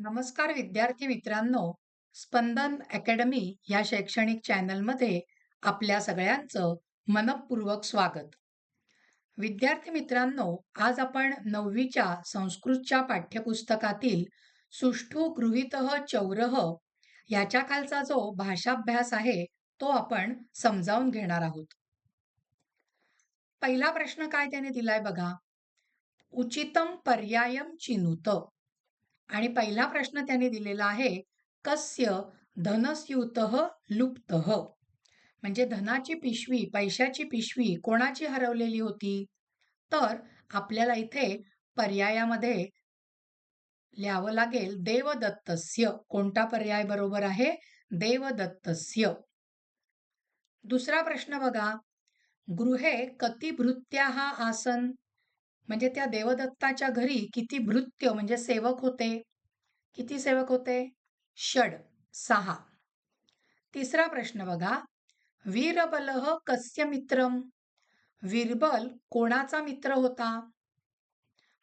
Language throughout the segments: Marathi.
नमस्कार विद्यार्थी मित्रांनो, स्पंदन अकॅडमी या शैक्षणिक चॅनलमध्ये आपल्या सगळ्यांचं मनःपूर्वक स्वागत. विद्यार्थी मित्रांनो, आज आपण 9वीच्या संस्कृतच्या पाठ्यपुस्तकातील सुष्ठु गृहीतः चौरः याच्या खालचा जो भाषाभ्यास आहे तो आपण समजावून घेणार आहोत. पहिला प्रश्न काय त्याने दिलाय बघा. उचितम पर्यायम चिनुत. आणि पहिला प्रश्न त्यांनी दिलेला आहे, कस्य धनस्यूतः लुप्तः. म्हणजे धनाची पिशवी, पैशाची पिशवी कोणाची हरवलेली होती? तर आपल्याला इथे पर्यायामध्ये लिहावं लागेल देवदत्तस्य. कोणता पर्याय बरोबर आहे? देवदत्तस्य. दुसरा प्रश्न बघा. गृहे कति भृत्याः आसन. म्हणजे त्या देवदत्ताच्या घरी किती भृत्य म्हणजे सेवक होते? किती सेवक होते? षड, 6. तिसरा प्रश्न बघा. वीरबलः कस्य मित्रम. वीरबल कोणाचा मित्र होता?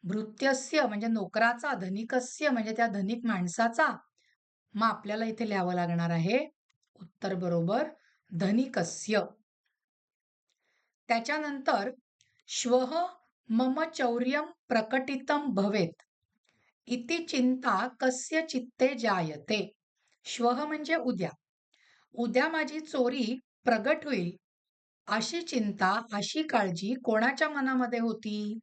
भृत्यस्य म्हणजे नोकराचा, धनिकस्य म्हणजे त्या धनिक माणसाचा. मग आपल्याला इथे लिहावं लागणार आहे उत्तर बरोबर धनिकस्य. त्याच्यानंतर श्वः मम चौर्यं प्रकटितं भवेत् इति चिंता कस्य चित्ते जायते. श्वः म्हणजे उद्या. उद्या माझी चोरी प्रगट होईल अशी चिंता, अशी काळजी कोणाच्या मनामध्ये होती?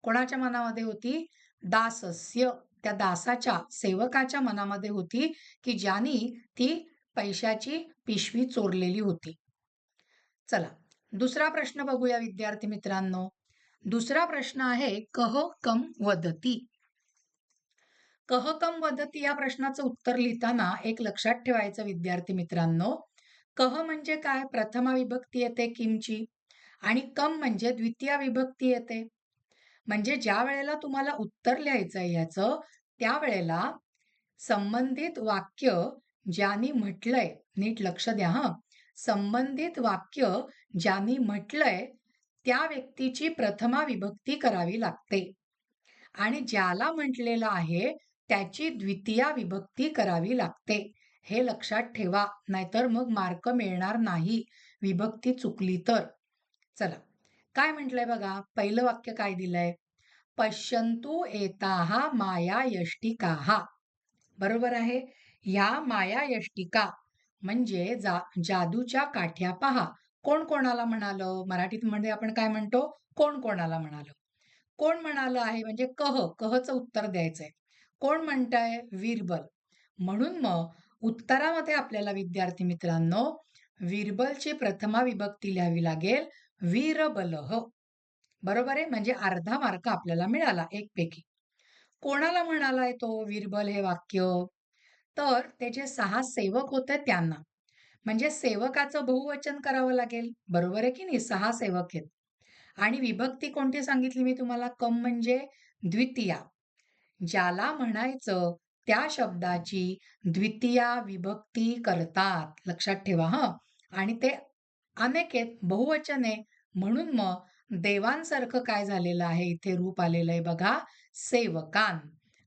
कोणाच्या मनामध्ये होती? दासस्य, त्या दासाच्या, सेवकाच्या मनामध्ये होती की ज्यानी ती पैशाची पिशवी चोरलेली होती. चला दुसरा प्रश्न बघूया विद्यार्थी मित्रांनो. दुसरा प्रश्न आहे कह कम वदती. कह कम वदती या प्रश्नाचं उत्तर लिहिताना एक लक्षात ठेवायचं विद्यार्थी मित्रांनो. कह म्हणजे काय? प्रथमा विभक्ती येते किमची. आणि कम म्हणजे द्वितीय विभक्ती येते. म्हणजे ज्या वेळेला तुम्हाला उत्तर लिहायचं आहे याचं, त्यावेळेला संबंधित वाक्य ज्यांनी म्हटलंय, नीट लक्ष द्या हं. संबंधित वाक्य ज्यांनी म्हटलंय त्या व्यक्तीची प्रथमा विभक्ती करावी लागते. आणि ज्याला म्हटलेलं आहे त्याची द्वितीया विभक्ती करावी लागते. हे लक्षात ठेवा, नाहीतर मग मार्क मिळणार नाही विभक्ती चुकली तर. चला काय म्हटलंय बघा. पहिलं वाक्य काय दिलंय? पश्यन्तु एताः मायायष्टिकाः. बरोबर आहे. ह्या मायायष्टिका म्हणजे जादूच्या काठ्या पहा. कोण कोणाला म्हणालं? मराठीत मध्ये आपण काय म्हणतो? कोण कोणाला म्हणालं. कोण म्हणालं आहे म्हणजे कहचं उत्तर द्यायचंय. कोण म्हणताय? वीरबल. म्हणून मग उत्तरामध्ये आपल्याला विद्यार्थी मित्रांनो वीरबलची प्रथमा विभक्ती लिहावी लागेल वीरबलः. बरोबर आहे. म्हणजे अर्धा मार्क आपल्याला मिळाला एक पैकी. कोणाला म्हणालाय तो वीरबल हे वाक्य? तर त्याचे 6 सेवक होते त्यांना. म्हणजे सेवकाचं बहुवचन करावं लागेल. बरोबर आहे की नाही? 6 सेवक आहेत. आणि विभक्ती कोणती सांगितली मी तुम्हाला? कम म्हणजे द्वितीया. ज्याला म्हणायचं त्या शब्दाची द्वितीया विभक्ती करतात. लक्षात ठेवा हं. आणि ते अनेक आहेत, बहुवचन आहे. म्हणून मग देवांसारखं काय झालेलं आहे इथे रूप आलेलं आहे बघा, सेवकान.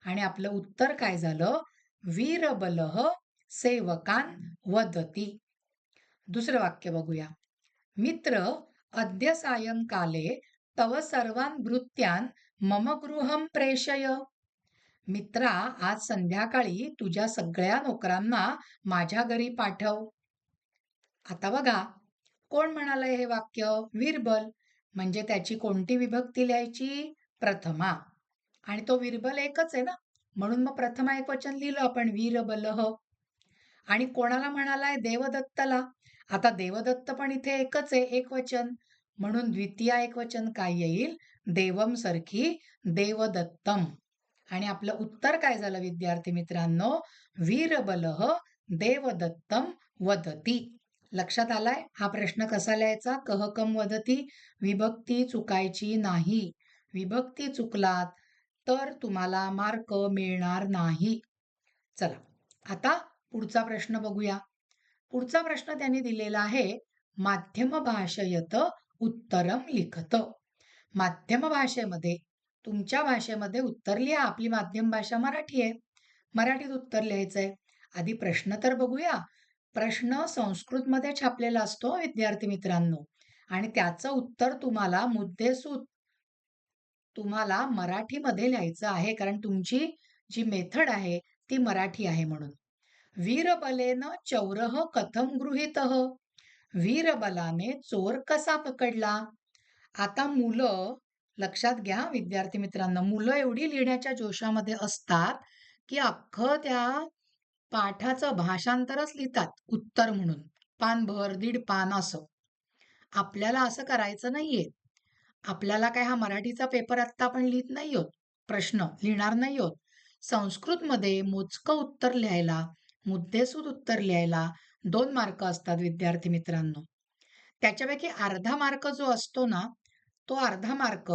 आणि आपलं उत्तर काय झालं? वीरबलः सेवकान वदती. दुसरं वाक्य बघूया. मित्र अद्य सायंकाले तव सर्वान् भृत्यान् मम गृहं प्रेषय. मित्रा आज संध्याकाळी तुझ्या सगळ्या नोकरांना माझ्या घरी पाठव. आता बघा कोण म्हणालंय हे वाक्य? वीरबल. म्हणजे त्याची कोणती विभक्ती लिहायची? प्रथमा. आणि तो वीरबल एकच आहे ना, म्हणून मग प्रथमा एकवचन लिहिलं आपण वीरबलः. आणि कोणाला म्हणालाय? देवदत्तला. आता देवदत्त पण इथे एकच आहे, एकवचन. म्हणून द्वितीय एकवचन काय येईल? देवम सारखी देवदत्तम. आणि आपलं उत्तर काय झालं विद्यार्थी मित्रांनो? वीरबलः देवदत्तम वदती. लक्षात आलाय? हा प्रश्न कसा लिहायचा? कह कम वदती. विभक्ती चुकायची नाही. विभक्ती चुकलात तर तुम्हाला मार्क मिळणार नाही. चला आता पुढचा प्रश्न बघूया. पुढचा प्रश्न त्यांनी दिलेला आहे माध्यम भाषयत उत्तरम लिखत. माध्यम भाषेमध्ये तुमच्या भाषेमध्ये उत्तर लिहा. आपली माध्यम भाषा मराठी आहे. मराठीत उत्तर लिहायचंय. आधी प्रश्न तर बघूया. प्रश्न संस्कृतमध्ये छापलेला असतो विद्यार्थी मित्रांनो, आणि त्याचं उत्तर तुम्हाला मराठीमध्ये लिहायचं आहे, कारण तुमची जी मेथड आहे ती मराठी आहे म्हणून. वीरबलेन चौरः कथम गृहीतः. वीरबलाने चोर कसा पकडला. आता मुलं, लक्षात घ्या विद्यार्थी मित्रांनो, मुलं एवढी लिहिण्याच्या जोशामध्ये असतात की अख्खं त्या पाठाचं भाषांतरच लिहितात उत्तर म्हणून, पानभर दीड पान असं. आपल्याला असं करायचं नाहीये. आपल्याला काय हा मराठीचा पेपर आत्ता आपण लिहित नाही आहोत, प्रश्न लिहिणार नाही आहोत. संस्कृतमध्ये मोजकं उत्तर लिहायला, मुद्देसूद उत्तर लिहायला 2 मार्क असतात विद्यार्थी मित्रांनो. त्याच्यापैकी अर्धा मार्क जो असतो ना, तो अर्धा मार्क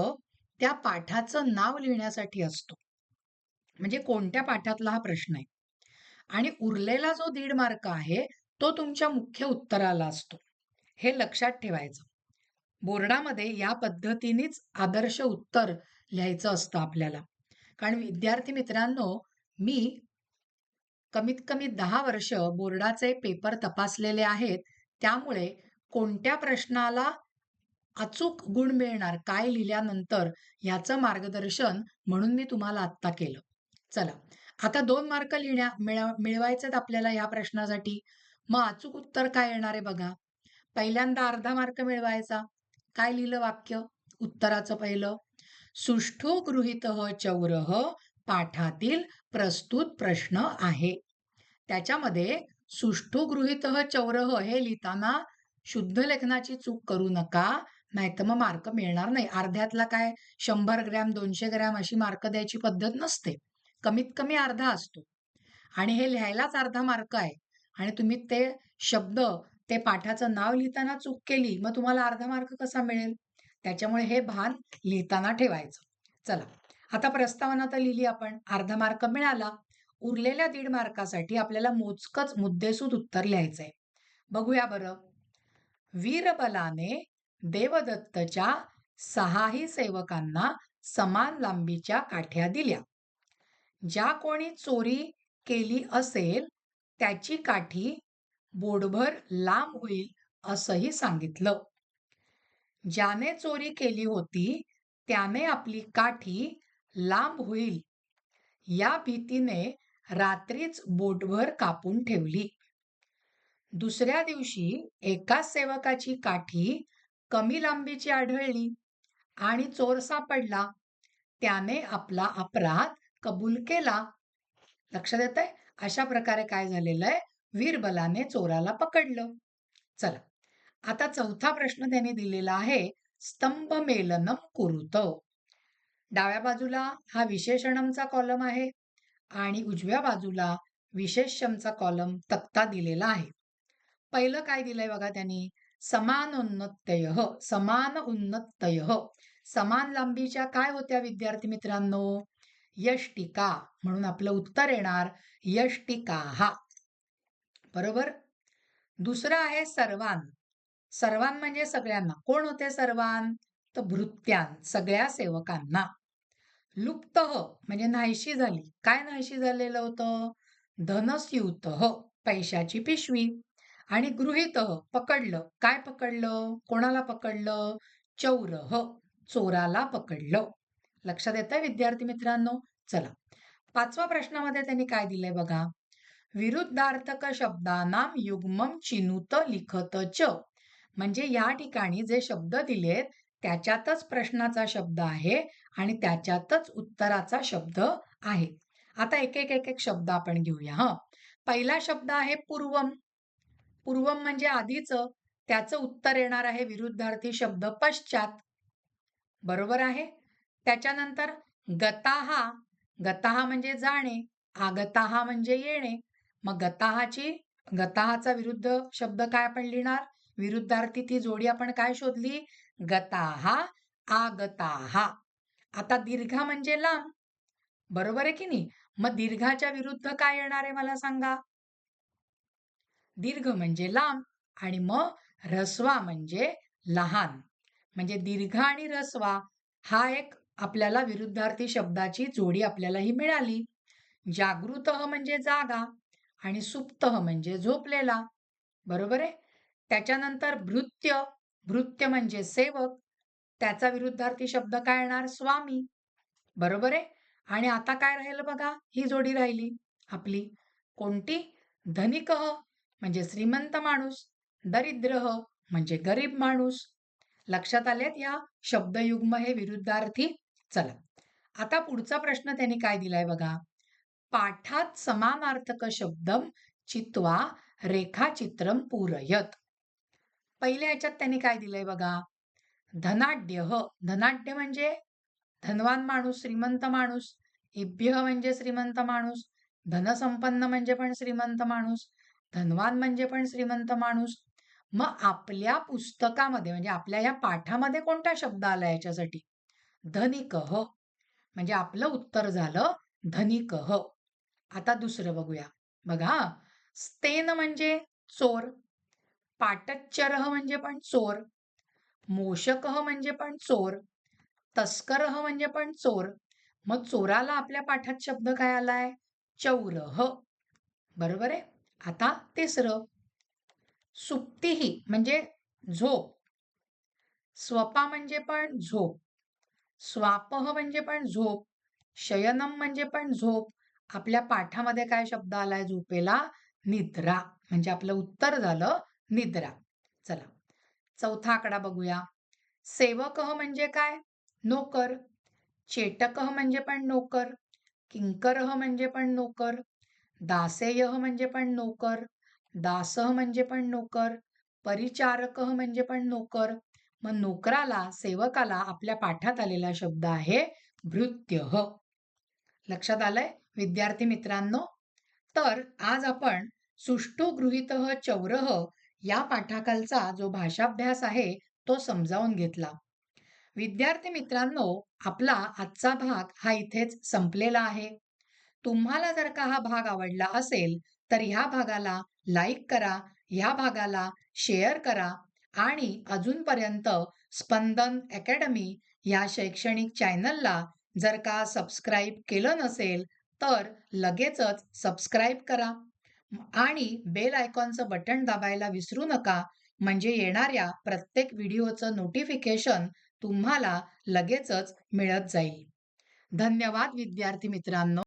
त्या पाठाचं नाव लिहिण्यासाठी असतो. म्हणजे कोणत्या पाठातला हा प्रश्न आहे. आणि उरलेला जो 1.5 मार्क आहे तो तुमच्या मुख्य उत्तराला असतो. हे लक्षात ठेवायचं. बोर्डामध्ये या पद्धतीनेच आदर्श उत्तर लिहायचं असतं आपल्याला. कारण विद्यार्थी मित्रांनो, मी कमीत कमी 10 वर्ष बोर्डाचे पेपर तपासलेले आहेत. त्यामुळे कोणत्या प्रश्नाला अचूक गुण मिळणार, काय लिहिल्यानंतर, याचं मार्गदर्शन म्हणून मी तुम्हाला आत्ता केलं. चला, आता 2 मार्क मिळवायचेत आपल्याला या प्रश्नासाठी. मग अचूक उत्तर काय येणार आहे बघा. पहिल्यांदा अर्धा मार्क मिळवायचा. काय लिहिलं वाक्य उत्तराचं पहिलं. सुष्ठु गृहीतः चौरः पाठातील प्रस्तुत प्रश्न आहे. त्याच्यामध्ये सुष्ठु गृहीतः चौरः हे लिहिताना शुद्ध लेखनाची चूक करू नका, नाहीतर मग मार्क मिळणार नाही. अर्ध्यातला काय 100 ग्रॅम 200 ग्रॅम अशी मार्क द्यायची पद्धत नसते. कमीत कमी अर्धा असतो. आणि हे लिहायलाच अर्धा मार्क आहे. आणि तुम्ही ते शब्द, ते पाठाचं नाव लिहिताना चूक केली, मग तुम्हाला अर्धा मार्क कसा मिळेल. त्याच्यामुळे हे भान लिहिताना ठेवायचं. चला, आता प्रस्तावना तर लिहिली आपण, अर्धा मार्क मिळाला. उरलेल्या 1.5 मार्कासाठी आपल्याला मोजकच मुद्देसूद उत्तर लिहायचंय. बघूया बरं. वीरबलाने देवदत्तच्या 6ही सेवकांना समान लांबीच्या काठ्या दिल्या. ज्या कोणी चोरी केली असेल त्याची काठी बोटभर लांब होईल असंही सांगितलं. ज्याने चोरी केली होती त्याने आपली काठी लांब होईल या भीतीने रात्रीच बोटभर कापून ठेवली. दुसऱ्या दिवशी एकाच सेवकाची काठी कमी लांबीची आढळली आणि चोर सापडला. त्याने आपला अपराध कबूल केला. लक्षात येतंय. अशा प्रकारे काय झालेलं आहे, वीरबलाने चोराला पकडलं. चला, आता चौथा प्रश्न त्यांनी दिलेला आहे. स्तंभमेलनम कुरुत. डाव्या बाजूला हा विशेषणमचा कॉलम आहे आणि उजव्या बाजूला विशेष्यमचा कॉलम तक्ता दिलेला आहे. पहिलं काय दिलंय बघा त्यांनी. समान उन्नतयः. समान उन्नतयः. समान लांबीच्या काय होत्या विद्यार्थी मित्रांनो, यष्टिका. म्हणून आपलं उत्तर येणार यष्टिकाः. बरोबर. दुसरं आहे सर्वान. सर्वान म्हणजे सगळ्यांना. कोण होते सर्वान, तर भृत्यान, सगळ्या सेवकांना. लुप्तः म्हणजे नाहीशी झाली. काय नाहीशी झालेलं होतं, धनस्यूतः, पैशाची पिशवी. आणि गृहीतः पकडलं. काय पकडलं, कोणाला पकडलं, चौरः, चोराला पकडलं. लक्षात येतंय विद्यार्थी मित्रांनो. चला, 5व्या प्रश्नामध्ये त्यांनी काय दिलंय बघा. विरुद्धार्थक शब्दानाम युग्मम चिनुत लिखत च. म्हणजे या ठिकाणी जे शब्द दिलेत त्याच्यातच प्रश्नाचा शब्द आहे आणि त्याच्यातच उत्तराचा शब्द आहे. आता एक एक शब्द आपण घेऊया. पहिला शब्द आहे पूर्वम. पूर्वम म्हणजे आधीच, त्याचं उत्तर येणार आहे विरुद्धार्थी शब्द पश्चात. बरोबर आहे. त्याच्यानंतर गताहा. गताहा म्हणजे जाणे, आगताहा म्हणजे येणे. मग गताहाचा विरुद्ध शब्द काय आपण लिहिणार, विरुद्धार्थी ती जोडी आपण काय शोधली, गताहा आगताहा. आता दीर्घा म्हणजे लांब. बरोबर आहे की नाही. मग दीर्घाच्या विरुद्ध काय येणार आहे मला सांगा. दीर्घ म्हणजे लांब आणि मग ऱ्हस्वा म्हणजे लहान. म्हणजे दीर्घ आणि ऱ्हस्वा हा एक आपल्याला विरुद्धार्थी शब्दाची जोडी आपल्याला ही मिळाली. जागृतः म्हणजे जागा आणि सुप्तः म्हणजे झोपलेला. बरोबर आहे? त्याच्यानंतर भृत्य, भृत्य म्हणजे सेवक. त्याचा विरुद्धार्थी शब्द काय येणार? स्वामी. बरोबर आहे? आणि आता काय राहिलं बघा, ही जोडी राहिली आपली. कोणती? धनिकः म्हणजे श्रीमंत माणूस, दरिद्रः म्हणजे गरीब माणूस. लक्षात आलेत या शब्दयुग्म हे विरुद्धार्थी? चला. आता पुढचा प्रश्न त्यांनी काय दिलाय बघा. पाठात समानार्थक शब्दम चित्वा रेखाचित्रम पूरयत. पहिल्या ह्याच्यात त्यांनी काय दिलंय बघा. धनाढ्य, धनाढ्य म्हणजे धनवान माणूस, श्रीमंत माणूस. इभ्य म्हणजे श्रीमंत माणूस. धनसंपन्न म्हणजे पण श्रीमंत माणूस. धनवान म्हणजे पण श्रीमंत माणूस. मग आपल्या पुस्तकामध्ये म्हणजे आपल्या या पाठामध्ये कोणता शब्द आला याच्यासाठी? धनिकः. म्हणजे आपलं उत्तर झालं धनिकः. आता दुसरं बघूया. बघा, स्तेन म्हणजे चोर. पाटच्चरः म्हणजे पण चोर. मोषकः म्हणजे पण चोर. तस्करः म्हणजे पण चोर. मग चोराला आपल्या पाठात शब्द काय आलाय? चौरः. बरोबर आहे? आता तिसरं. सुप्तिही म्हणजे झोप. स्वपा म्हणजे पण झोप. स्वापह म्हणजे पण झोप. शयनम म्हणजे पण झोप. आपल्या पाठामध्ये काय शब्द आलाय झोपेला? निद्रा. म्हणजे आपलं उत्तर झालं निद्रा. चला. चौथा आकडा बघूया. सेवकः म्हणजे काय? नोकर. चेटकः म्हणजे पण नोकर. किंकरः म्हणजे पण नोकर. दासेयः म्हणजे पण नोकर. दासः म्हणजे पण नोकर. परिचारकः म्हणजे पण नोकर. मग नोकराला, सेवकाला आपल्या पाठात आलेला शब्द आहे भृत्यः. लक्षात आलंय विद्यार्थी मित्रांनो? तर आज आपण सुष्ठु गृहीतः चौरः या पाठाखालचा जो भाषाभ्यास आहे तो समजावून घेतला. विद्यार्थी मित्रांनो, आपला आजचा भाग हा इथेच संपलेला आहे. तुम्हाला जर का हा भाग आवडला असेल तर ह्या भागाला लाईक करा, ह्या भागाला शेअर करा आणि अजूनपर्यंत स्पंदन अकॅडमी या शैक्षणिक चॅनलला जर का सबस्क्राईब केलं नसेल तर लगेचच सबस्क्राईब करा आणि बेल आयकॉनचं बटन दाबायला विसरू नका. म्हणजे येणाऱ्या प्रत्येक व्हिडिओचं नोटिफिकेशन तुम्हाला लगेचच मिळत जाईल. धन्यवाद विद्यार्थी मित्रांनो.